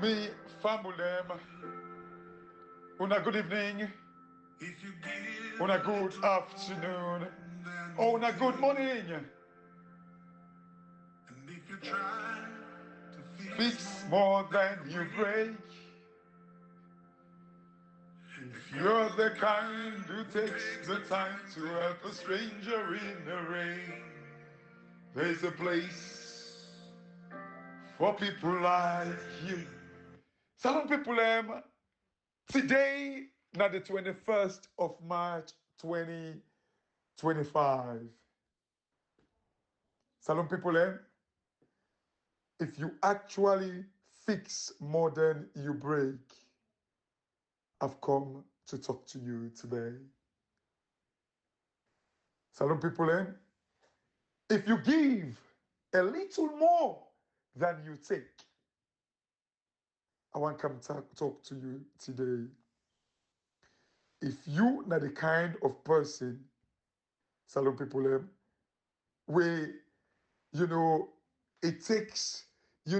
Me family, una good evening, una good afternoon, or una good morning. And if you try to fix more than you break, if you're the kind who takes the time to help a stranger in the rain, there's a place for people like you. Salon people, today, now the 21st of March 2025. Salon people, if you actually fix more than you break, I've come to talk to you today. Salon people, if you give a little more than you take, I want to come talk to you today. If you are the kind of person, salon people, where, it takes, you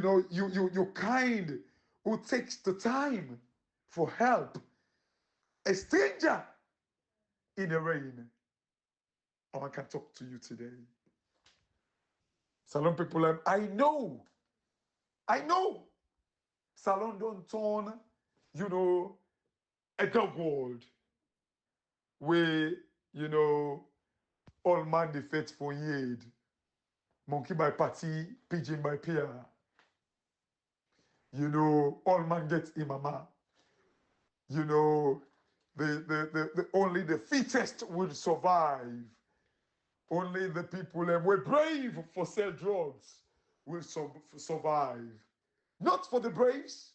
kind who takes the time for help, a stranger in the rain, I want to talk to you today. Salon people, I know, salon don't turn, a dog world where, all man the faithful yard, monkey by party, pigeon by peer. All man gets imama. The only the fittest will survive. Only the people who are brave for sell drugs will survive. Not for the braves,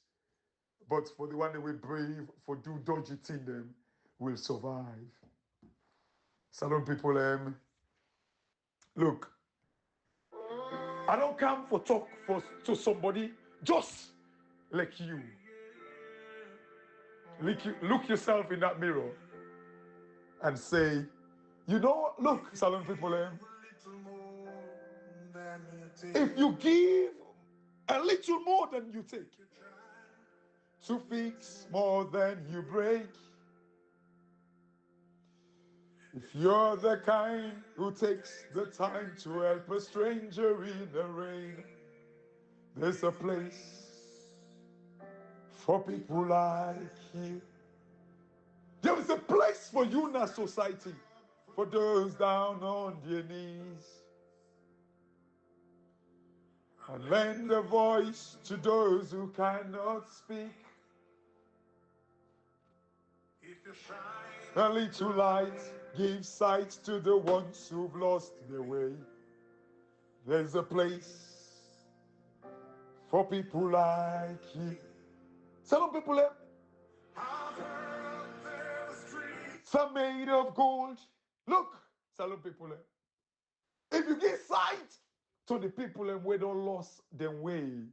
but for the one that will brave for do dodgy thing them will survive. Salon people, look, I don't come for talk to somebody just like you. Look yourself in that mirror and say, look, salon people, if you give a little more than you take, to fix more than you break, if you're the kind who takes the time to help a stranger in the rain, there's a place for people like you. There is a place for you in our society, for those down on their knees. And lend a voice to those who cannot speak. A little light gives sight to the ones who've lost their way. There's a place for people like you. Some people, some made of gold. Look, some people, if you give sight to the people who don't lost their way,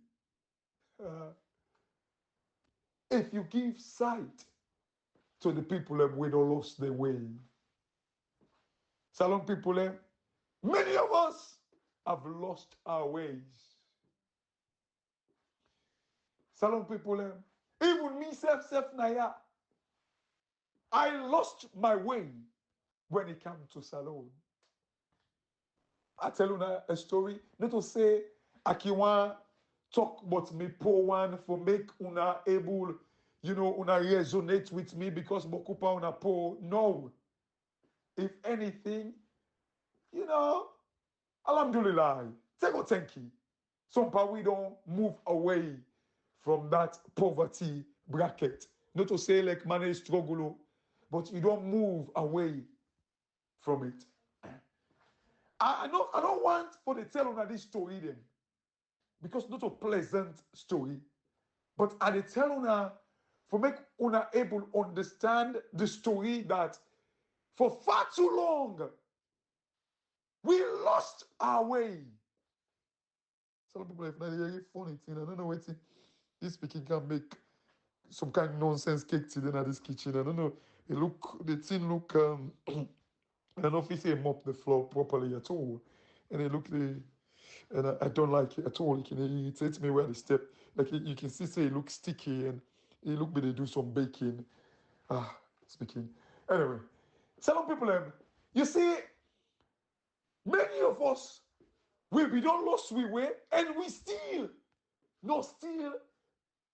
if you give sight to the people who don't lost their way, salon people, many of us have lost our ways. Salon people, even me self naya, I lost my way when it came to salon. I tell you a story. Not to say Akiwan talk about me poor one for make una able, una resonate with me because Mokupa una poor. No. If anything, alhamdulillah, thank you. Somehow we don't move away from that poverty bracket. Not to say like money struggle, but you don't move away from it. I don't want for the tell on this story then, because not a pleasant story, but I tell una for make una able understand the story that for far too long we lost our way. Some people have not very funny thing. I don't know what this speaking can make some kind of nonsense cake today in this kitchen. I don't know. The thing look I don't know if he say mop the floor properly at all. And it look And I don't like it at all. It irritates me where they step. Like you can see, say it looks sticky and it look like they do some baking. Speaking. Anyway, some people, you see, many of us, we don't lost we way and we still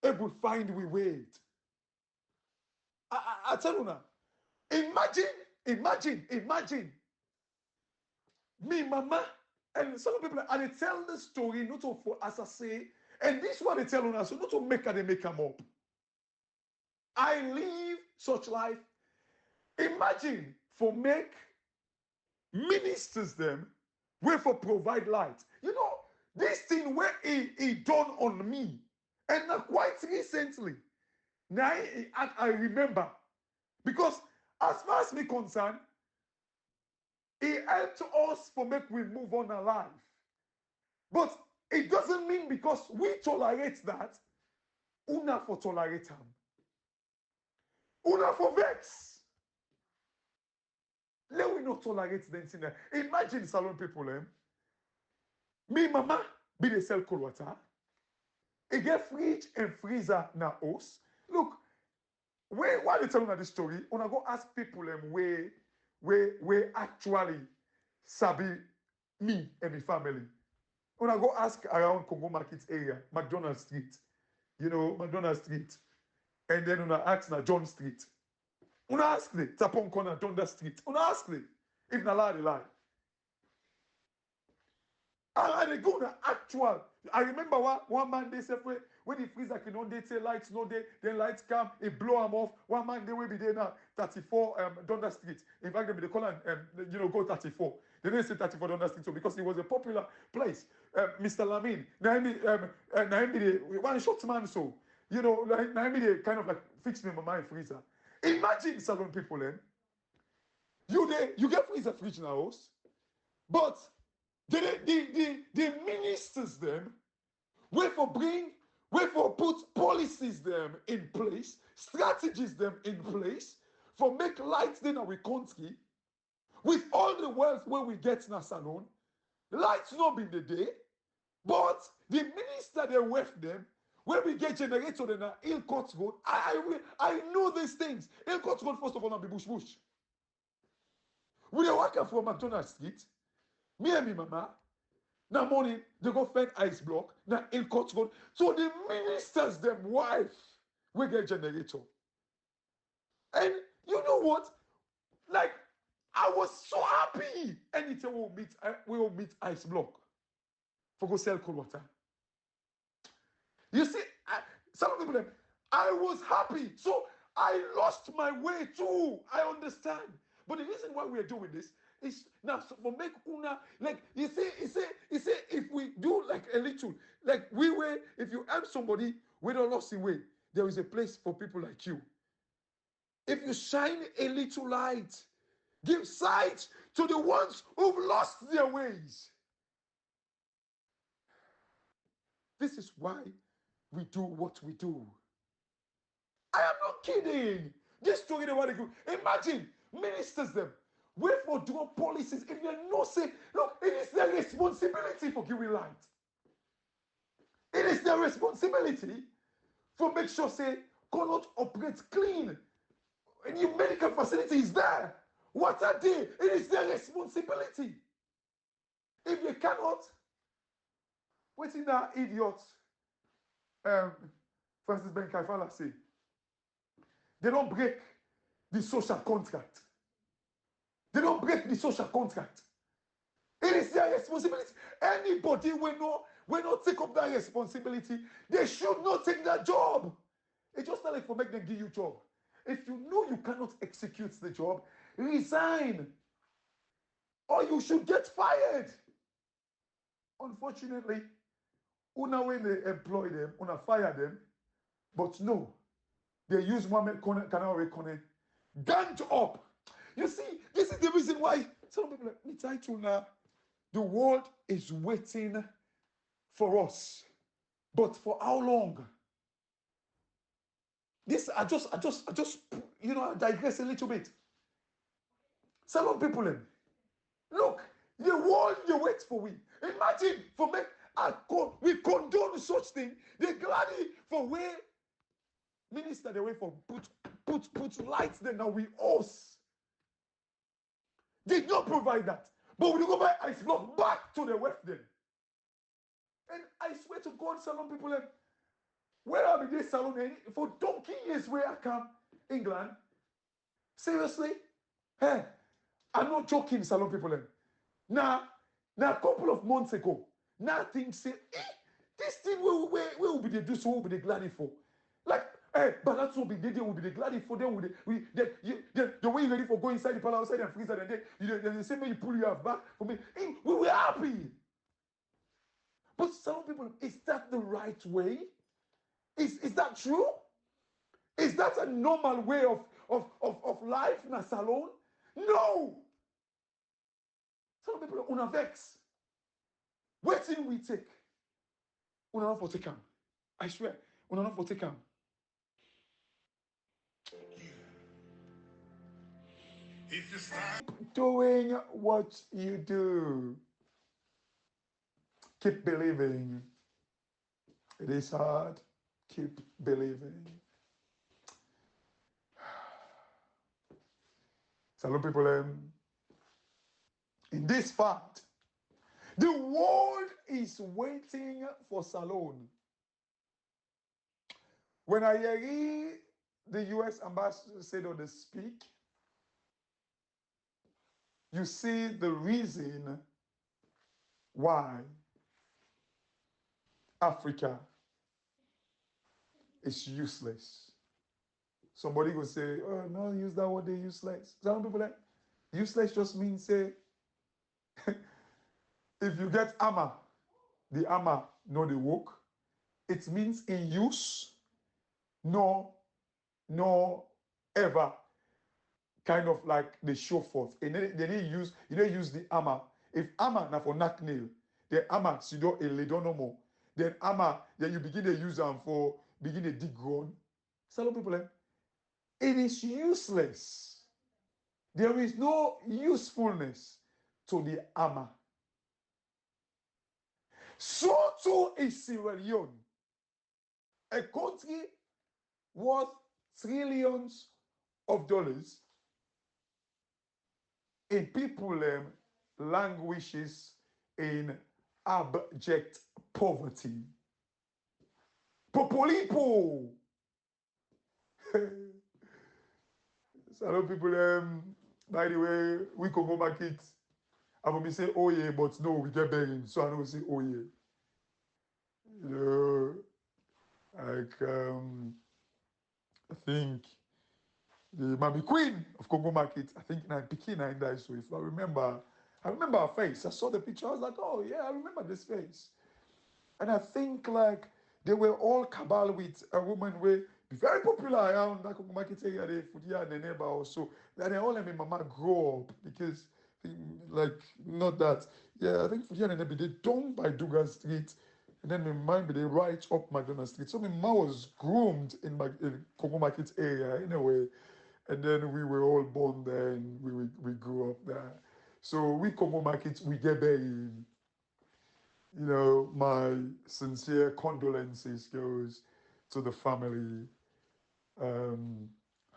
able to find we way. I tell you now, imagine me, mama, and some people, and they tell the story not to for as I say, and this is what they tell us, so not to make they make them up. I live such life. Imagine for make ministers them where for provide light. You know, this thing where he done on me, and quite recently, now I remember, because as far as me concerned, he helped us for make we move on alive. But it doesn't mean because we tolerate that, una for tolerate him. Una for vex. Let we not tolerate them thing there. Imagine salon people, me mama be they sell cold water. He get fridge and freezer na house. Look, why they tell you this story? Una go ask people where actually sabi me and my family. Una go ask around Congo Market area, McDonald Street. You know, McDonald Street. And then una ask na John Street. Una ask the Tapon Corner, Donda Street. Una ask the if na lie, they lie. And they go na actual. I remember one man they said when the freezer can on they say lights no day, then lights come, it blow them off. One man they will be there now, 34 Donda Street. In fact, they call and go 34. They didn't say 34 Donda Street, so because it was a popular place. Mr. Lamin, one short man, so Naomi they kind of like fix me my freezer. Imagine salon people, you get freezer fridge in the house, but the ministers them wait for put policies them in place, strategies them in place for make lights in our country with all the wealth where we get in a salon. Lights not be the day, but the minister they left them where we get generator in a Hill Court Road. I know these things. Hill Court Road first of all, not be bush. We are working from McDonald Street. Me and me mama. Now morning, they go find ice block. Now Hill Court Road. So the ministers, them wife, we get generator. And you know what? Like, I was so happy. Anytime we will meet ice block for go sell cold water. You see, some people, I was happy. So I lost my way too. I understand. But the reason why we are doing this is now for make una, like, you see, if we do like a little, like if you help somebody with a lost way, there is a place for people like you. If you shine a little light, give sight to the ones who've lost their ways. This is why we do what we do. I am not kidding. This story they want to do. Imagine ministers them. Wait for draw policies. If you no say, look, it is their responsibility for giving light. It is their responsibility for make sure say cannot operate clean. And your medical facility is there. What are they? It is their responsibility. If you cannot, what's in that idiot? Francis Ben Kaifala say, they don't break the social contract. They don't break the social contract. It is their responsibility. Anybody will not take up that responsibility. They should not take that job. It's just not like for make them give you a job. If you know you cannot execute the job, resign. Or you should get fired. Unfortunately, una when they employ them, una fire them, but no, they use one canal ganged up. You see, this is the reason why some people like me title now. The world is waiting for us, but for how long? This I just I digress a little bit. Some people look, The world they wait for we. Imagine for make we condone such thing. They gladly for where minister they wait for put lights there now we us. Did not provide that. But we go buy ice block back to the west then. And I swear to God, salon people, where are this salon for donkey years where I come, England? Seriously? Hey, I'm not joking, salon people. Now a couple of months ago, now things say, this thing will be the do so will be the glad for. Like, hey, but that's what they will be the glad for them. The way you're ready for going inside the palace, outside and freezer, and then the same way you pull your back for me. We were happy. But some people, is that the right way? Is that true? Is that a normal way of life in a salon? No! Some people are vex. What thing we take? We not for take them. I swear, we not for take them. If you start doing what you do, keep believing. It is hard. Keep believing. Salon people, in this fact, the world is waiting for salon. When I hear the US ambassador said on the speak, you see the reason why Africa is useless. Somebody will say, oh, no, use that word, they're useless. Some people like, useless just means, say, if you get armor, the armor, no, they work. It means in use, no, ever, kind of like they show forth. And then they use, you don't use the armor. If armor now for knack nail, the armor, so you don't no more. Then armor, then you begin to use them for begin to dig ground. Some people, it is useless. There is no usefulness to the armor. So too is Sierra Leone, a country worth trillions of dollars in people languishes in abject poverty. Popolipo. Some people, by the way, we can go market. I will say, oh yeah, but no, we get begging. So I don't say, oh yeah. You know, like, I think the Mami Queen of Congo Market, I think in Pekin I died. So if I remember her face. I saw the picture. I was like, oh yeah, I remember this face. And I think like they were all cabal with a woman where be very popular around that Congo Market area. They Fudia and the neighbor also. And they all let me mama grow up because like not that. Yeah, I think Fudia and the neighbor they down by Dugan Street. And then my mind be they right up McDonald Street. So my mom was groomed in Congo Market area in a way. And then we were all born there and we grew up there. So we Congo Market, we get buried. You know, my sincere condolences goes to the family. I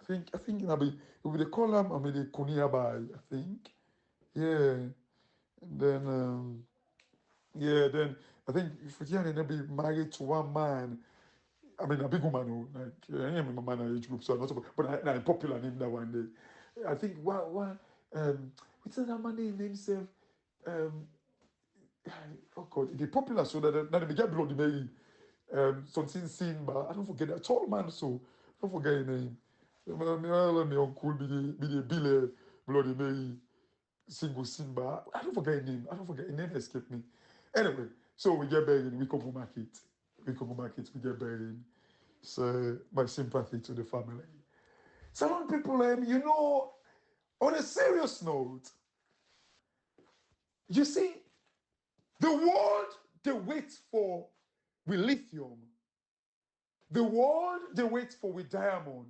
think they call them I mean the Kuniabai, I think. Yeah. And then then I think Fujian and be married to one man. I mean, a big woman, like, I am a man age group, so I'm not, but I'm popular name that one day. I think, what's that man name himself? Oh God, the popular so that they get bloody Mary. Something seen, but I don't forget that tall man, so don't forget his name. My uncle be the Billy Bloody Mary single Simba. I don't forget his name. His name escaped me. Anyway, so we get buried. We come market. We get buried. So my sympathy to the family. Some people, you know, on a serious note, you see, the world they wait for with lithium. The world they wait for with diamond.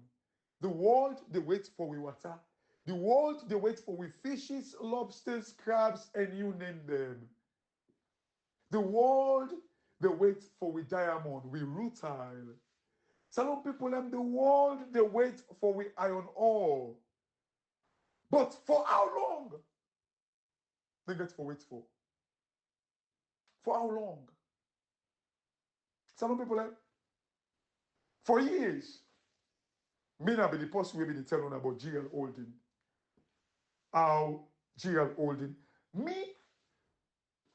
The world they wait for with water. The world they wait for with fishes, lobsters, crabs, and you name them. The world they wait for with diamond, with rutile. Some people them the world they wait for with iron ore. But for how long? They get for wait for. For how long? Some people them for years. Me not be the person we be the telling about GL Holding. How GL Holding. Me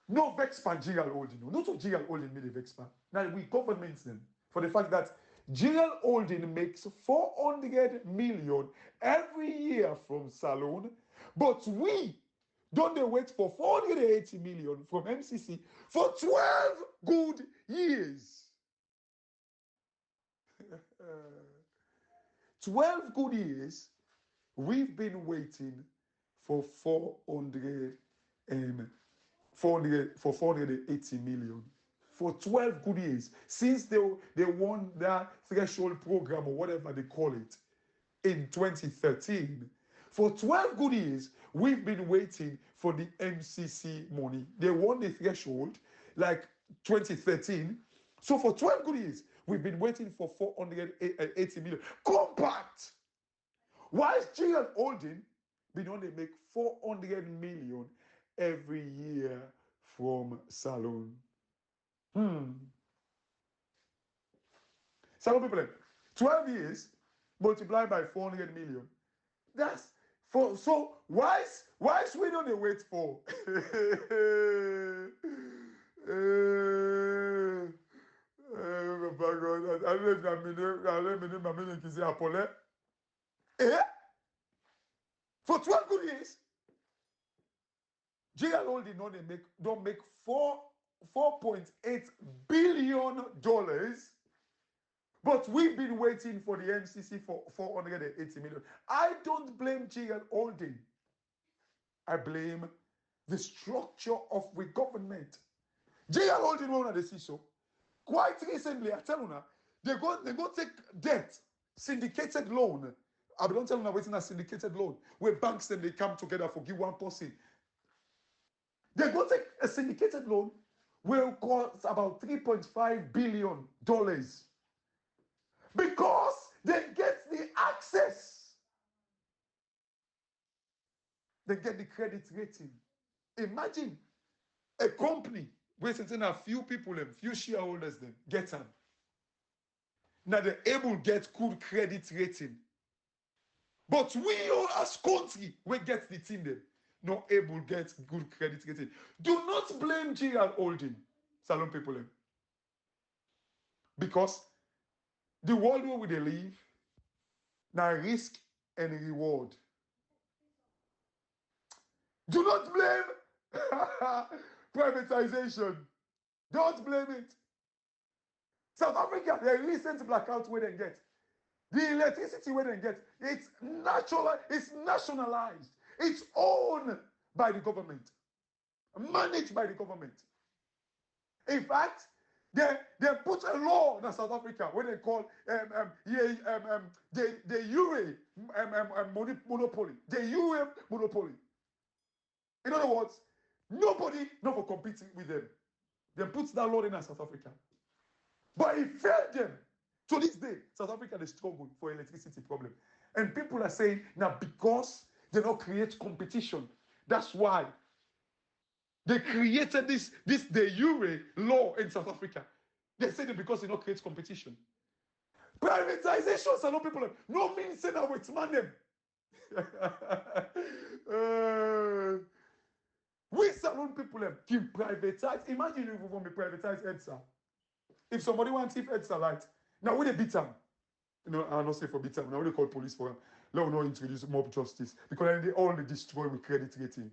no vex pan GL Holding. Not to GL Holding me the vex pan. Now we governments them for the fact that GL Holding makes 400 million every year from Salone, but we don't they wait for 480 million from MCC for 12 good years. 12 good years, we've been waiting for 480 million. For 12 good years, since they won that threshold program or whatever they call it in 2013. For 12 good years, we've been waiting for the MCC money. They won the threshold like 2013. So for 12 good years, we've been waiting for 480 million. Compact! Why is GL Holding been only make 400 million every year from Salone? Some people like 12 years multiplied by 400 million. That's for so why is we don't wait for? For 12 good years, GL Holding don't make $4.8 billion, but we've been waiting for the MCC for 480 million. I don't blame GL Holding. I blame the structure of the government. GL Holding won't they see so. Quite recently, I tell you, they go take debt, syndicated loan. I don't tell you waiting a syndicated loan where banks then they come together for give one person. They go take a syndicated loan will cost about $3.5 billion because they get the access. They get the credit rating. Imagine a company where a few people, a few shareholders them get them. Now they're able to get good credit rating. But we all as country, we get the team them. Not able to get good credit rating. Do not blame GL Holding, Salone people. Because the world where they live, now risk and reward. Do not blame privatization. Don't blame it. South Africa, the recent blackout where they get. The electricity where they get, it's natural, it's nationalized. It's owned by the government, managed by the government. In fact, they put a law in South Africa where they call the Euro monopoly. The Euro monopoly. In other words, nobody not for competing with them. They put that law in South Africa. But it failed them. To this day, South Africa they struggle for electricity problem. And people are saying now because they don't create competition. That's why they created this de jure law in South Africa. They say that because they don't create competition. Privatization, some people have no means saying that it's man them. We Salone people have keep privatize. Imagine if we want to privatize EDSA. If somebody wants if EDSA right, now we they beat them. You know, I'm not say for beat them. Now we call police for them. Let we not introduce mob justice because they all destroy with credit rating.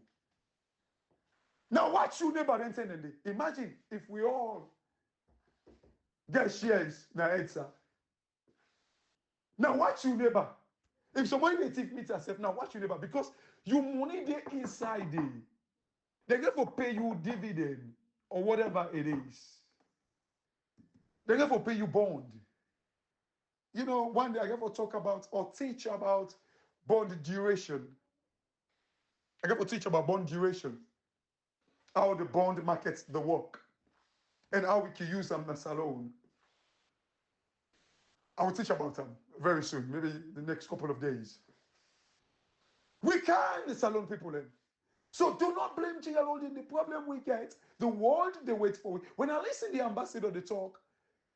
Now what you never then imagine if we all get shares now EDSA. Now what you never. If somebody they take meet yourself, now what you never because you money there inside there. They're going to pay you dividend or whatever it is. They're going to pay you bond. You know, one day I ever talk about or teach about bond duration. I got to teach about bond duration, how the bond markets the work, and how we can use them in the salon. I will teach about them very soon, maybe the next couple of days. We can, the salon people then. So do not blame King Holding. The problem we get, the world they wait for. When I listen to the ambassador, they talk,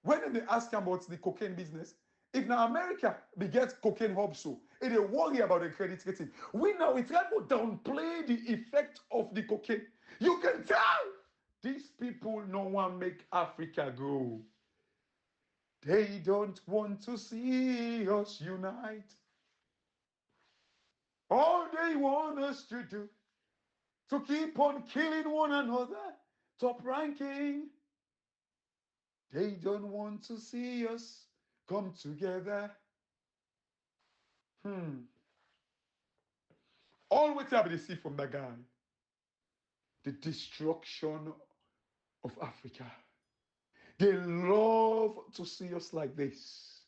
when they ask him about the cocaine business, if now America they get cocaine hub so, and they worry about the credit rating. We now we try to downplay the effect of the cocaine. You can tell these people no one make Africa grow. They don't want to see us unite. All they want us to do to keep on killing one another, top ranking. They don't want to see us come together. All we have to see from that guy, the destruction of Africa. They love to see us like this.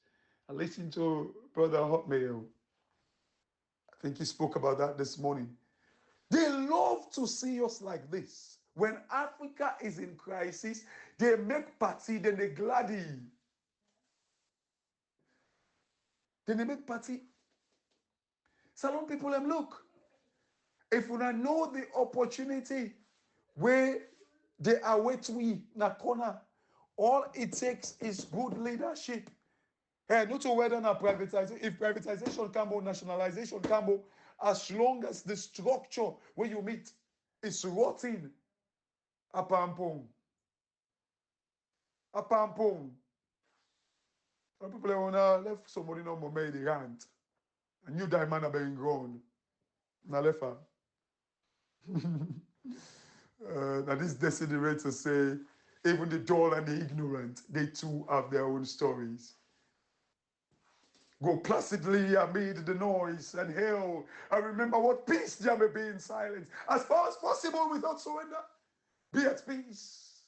I listened to Brother Hotmail. I think he spoke about that this morning. They love to see us like this. When Africa is in crisis, they make party, then they gladdy. Then they make party. Salon people, look. If we know the opportunity where they are waiting in a corner, all it takes is good leadership. Hey, not to whether na privatization, if privatization can be, nationalization can be, as long as the structure where you meet is rotting, a pampong. Some people have left somebody no more made the rant. A new diamond have been grown. Now left her. Now this desiderator say, even the dull and the ignorant, they too have their own stories. Go placidly amid the noise and hail. I remember what peace there may be in silence. As far as possible without surrender, be at peace.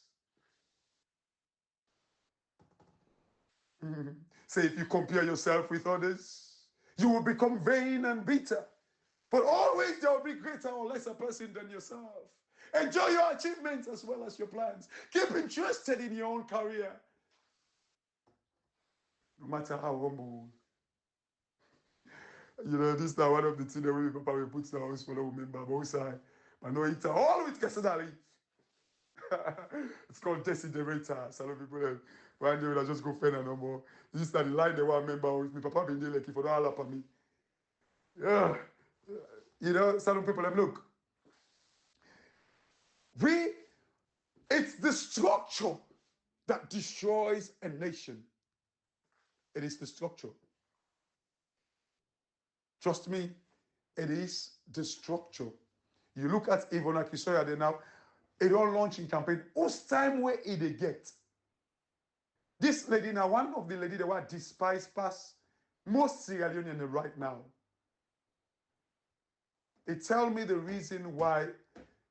Say if you compare yourself with others, you will become vain and bitter. But always there will be greater or lesser person than yourself. Enjoy your achievements as well as your plans. Keep interested in your own career. No matter how humble. You know, this is one of the things that we Papa put in the house for the women, but outside. But no, it's all with Casadali. It's called desiderator. Some people one day will just go further no more. This is the line they want member with me. Papa been there like if you don't allow me. Yeah. You know, some people look. It's the structure that destroys a nation. It is the structure. Trust me, it is the structure. You look at Ivona Kisoya there now, it don't launch in campaign. Whose time where it get? This lady now, one of the lady that were despised past most Sierra Leonean right now. It tell me the reason why,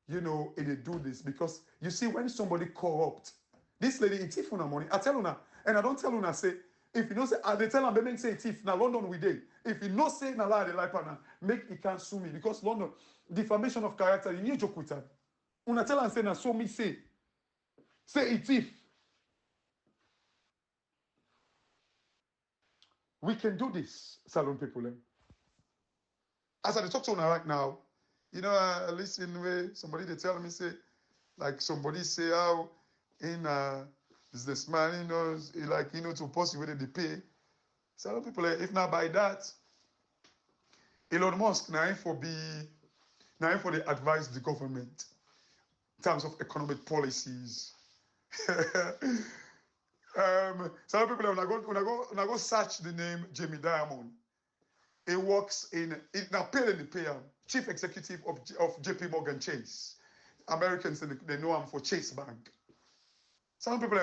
you know, it do this. Because you see, when somebody corrupt, this lady, it thief una money. I tell una, and I don't tell una say, if you know say, they tell them, they say thief, now London we did. If you know say, na lie, they like partner, make it can't sue me. Because London, defamation of character, you need joke with them. Una tell and say, na so me say it thief. We can do this, salon people. As I talk to una right now, you know, I listen where somebody they tell me say, like somebody say how in businessman, you know, like, you know, to post whether they pay. Salon people, if not by that, Elon Musk now for the advise the government in terms of economic policies. Some people when I go search the name Jamie Dimon. He works in now chief executive of JP Morgan Chase. Americans they know him for Chase Bank. Some people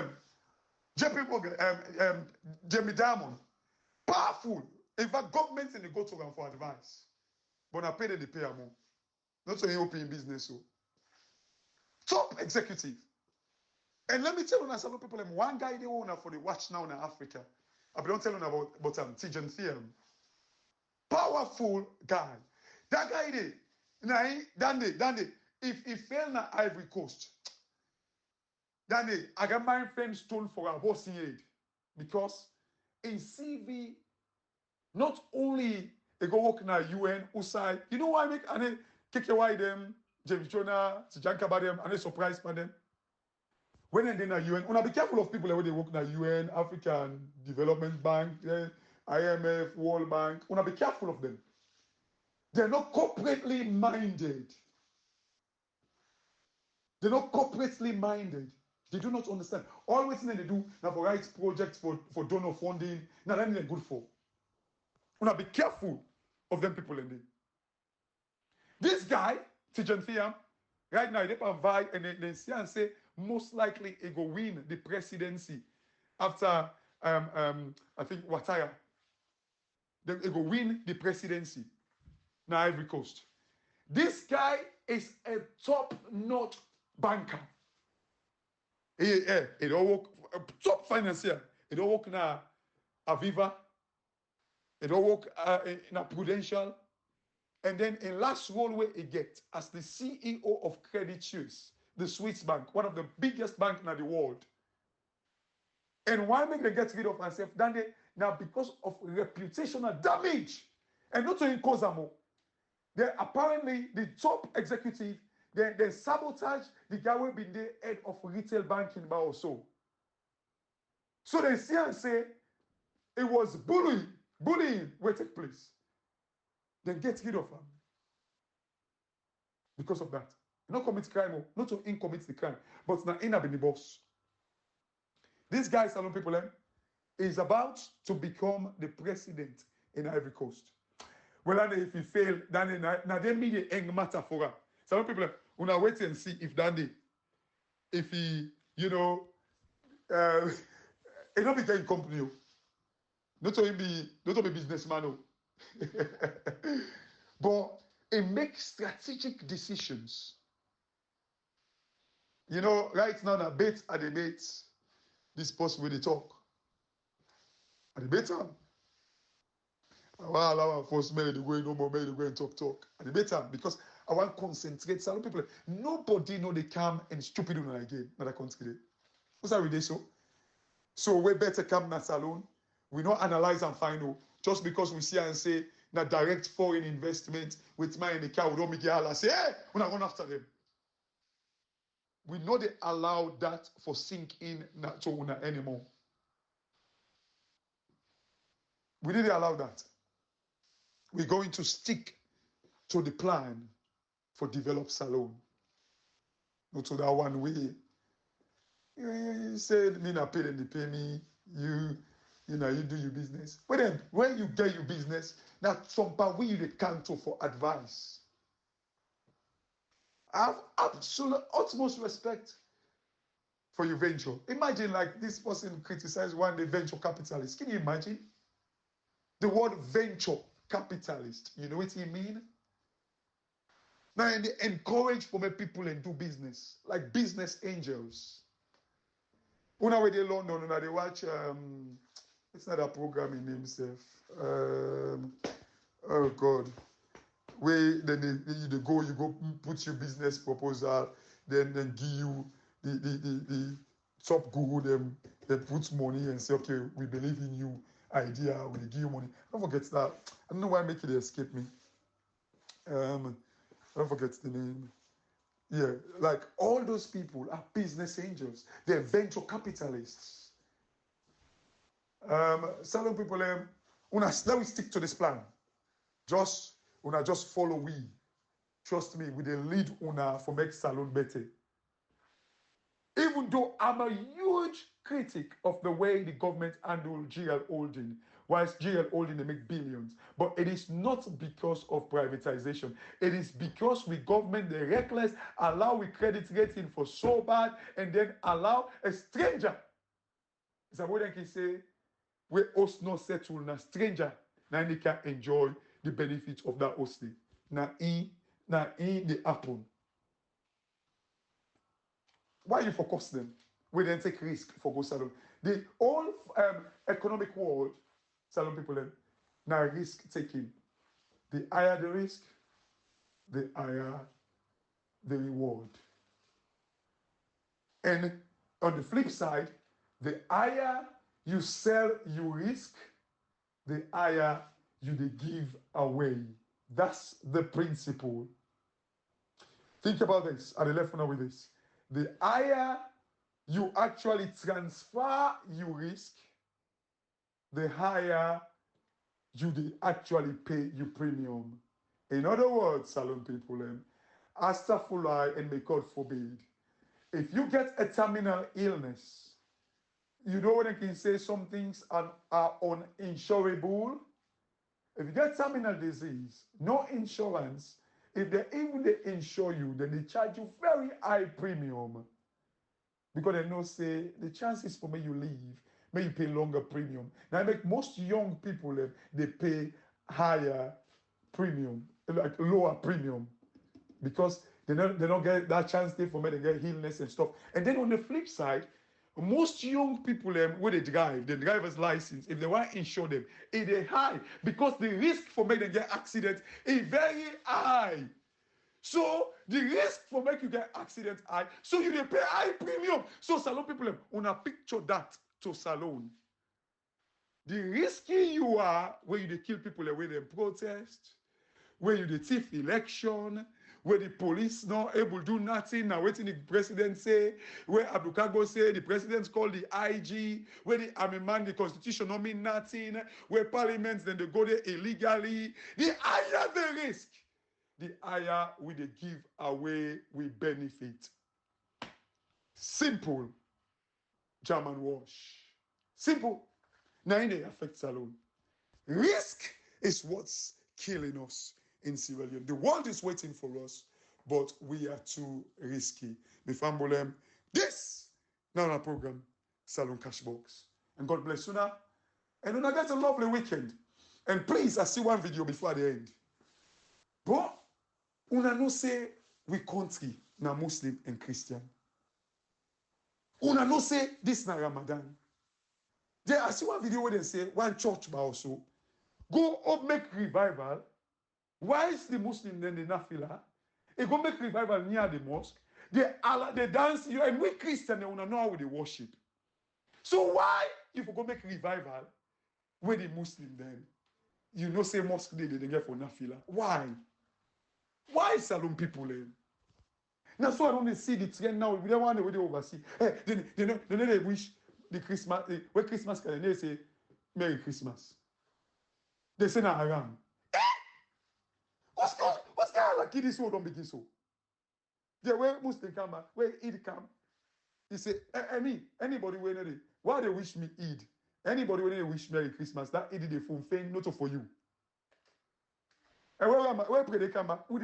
JP Morgan Jamie Dimon, powerful. In fact, government in the go to him for advice. But I pay the pay him. Not so he open business so. Top executive. And let me tell you, some people, one guy they own for the watch now in Africa. I don't tell you about Tijan Theorem. Powerful guy. That guy, Now, Dandy, if he fail na Ivory Coast, Dandy, I got my friend stone for a boss aid. Because in CV, not only they go work na UN, USAID, you know why I make and KKY them, James Jonah, Sijanka by them, and they surprise by them. When they na UN, una be careful of people when they work na UN, African Development Bank, IMF, World Bank. Una be careful of them. They're not corporately minded. They're not corporately minded. They do not understand. Always they do now for right projects for donor funding. Now that's good for. Una be careful of them people in there. This guy, Tijan Thiam, right now, they provide and they see and say most likely he go win the presidency after I think Wataya. They go win the presidency now Ivory Coast. This guy is a top-notch banker. He don't work top financier. He don't work na Aviva. He don't work in a Prudential. And then in last role where he get as the CEO of Credit Suisse, the Swiss bank, one of the biggest banks in the world. And why make them get rid of myself? Now because of reputational damage. And not only cause more. They apparently the top executive, they sabotage the guy who been the head of retail banking by also. So they see and say it was bullying where take place. Then get rid of him. Because of that. Not commit crime, not to commit the crime, but now in the boss. This guy, Salon people, is about to become the president in Ivory Coast. Well, and if he fail, then now they mean a matter for her. Some people, wanna wait and see if Dandy, if he, he not be getting company, not to be businessman, but he makes strategic decisions. You know, right now, the bait at the bait, this post with the talk. At the bait time. I want to allow first marry the way, no more marry the way and talk. At the bait time, because I want to concentrate. Some people, nobody know they come and stupid on again. Not a country. What's that with so? So we better come in a salon. We not analyze and find out. Just because we see and say, na direct foreign investment with my in the car, we don't make it all. Say, hey, we're not going after them. We know they allow that for sink in not to una anymore. We didn't allow that. We're going to stick to the plan for develop salon. Not to that one way. You said me not pay them, they pay me. You do your business. But then when you get your business, now some part where you the counsel for advice. I have absolute utmost respect for your venture. Imagine like this person criticized one day venture capitalist. Can you imagine? The word venture capitalist, you know what he mean? Now they encourage for me people and do business, like business angels. When I went to London and they watch it's not a program in himself. Oh God. Where then you go put your business proposal, then give you the top guru them put money and say, okay, we believe in you idea, we give you money. Don't forget that. I don't know why I make it escape me. I don't forget the name. Yeah, like all those people are business angels. They're venture capitalists. Salon people, let we stick to this plan. Just follow we. Trust me, we the lead una for make salon better. Even though I'm a huge critic of the way the government handle GL Holding, whilst GL Holding they make billions, but it is not because of privatization. It is because we government the reckless allow we credit rating for so bad and then allow a stranger. It's a word I can say we host no settle na stranger na they can enjoy the benefits of that hosting. Na in the happen. Why you focus them? We then take risk for go salon. The whole economic world, salon people, now risk taking. The higher the risk, the higher the reward. And on the flip side, the higher you sell, you risk, the higher you they give away. That's the principle. Think about this. At the left now with this. The higher you actually transfer your risk, the higher you they actually pay your premium. In other words, salon people, astaghfirullah and may God forbid, if you get a terminal illness, you know when I can say some things are uninsurable. If you get terminal disease, no insurance, if they even they insure you, then they charge you very high premium. Because they know say the chances for me you leave, may you pay longer premium. Now I make most young people they pay higher premium, like lower premium. Because they don't get that chance there for me to get illness and stuff. And then on the flip side, most young people when they drive, the driver's license, if they want to insure them, it is high because the risk for making them get accident is very high. So the risk for make you get accident high, so you pay high premium. So salon people, on a picture that to salon. The risky you are when you kill people away they protest, where you the thief election, where the police not able to do nothing, now waiting the president say, where Abdukago say the president called the IG, where the army man, the constitution don't mean nothing, where parliaments then they go there illegally. The higher the risk, the higher we they give away we benefit. Simple German wash. Simple. Now they affect salon. Risk is what's killing us in Sierra Leone. The world is waiting for us, but we are too risky. This now our program, Salon Cashbox. And God bless you now. And then I get a lovely weekend. And please, I see one video before the end. But una no say we country na Muslim and Christian. Una no say this na Ramadan. There I see one video where they say one church also go up make revival. Why is the Muslim then the nafila? They go make revival near the mosque. They dance you and we Christian they wanna know how they worship. So why if you go make revival with the Muslim then? You know say mosque they get for nafila. Why? Why salon people then? Now so I don't see the trend now. We don't want to oversee. Hey, they wish the Christmas when Christmas can they say Merry Christmas. They say na haram. What's kind of like this so don't begin so? Yeah, where Muslim come back, where Eid come, he say, anybody when they why they wish me Eid? Anybody when they wish Merry Christmas, that Eid they fulfill not for you. And where pray they come back, would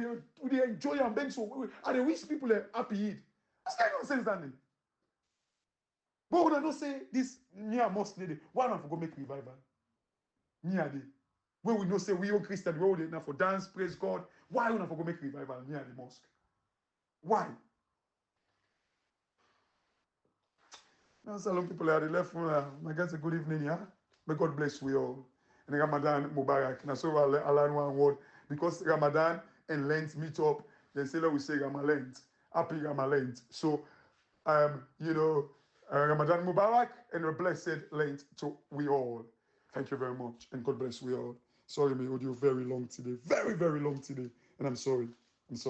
they enjoy and beg so and they wish people a happy Eid. What's kind of nonsense then? But when I don't say this near mosque lady, why not for go make revival? Near day. Where we know say we all Christian, we all now for dance, praise God. Why we not for go make revival near the mosque? Why? Now salon people are the left one. I guess a good evening, yeah. May God bless we all. And Ramadan Mubarak. Now so I'll learn one word. Because Ramadan and Lent meet up, then say we say Ramadan. Happy Ramadan. So Ramadan Mubarak and a blessed Lent to we all. Thank you very much. And God bless we all. Sorry, my audio very long today. Very, very long today. And I'm sorry. I'm sorry.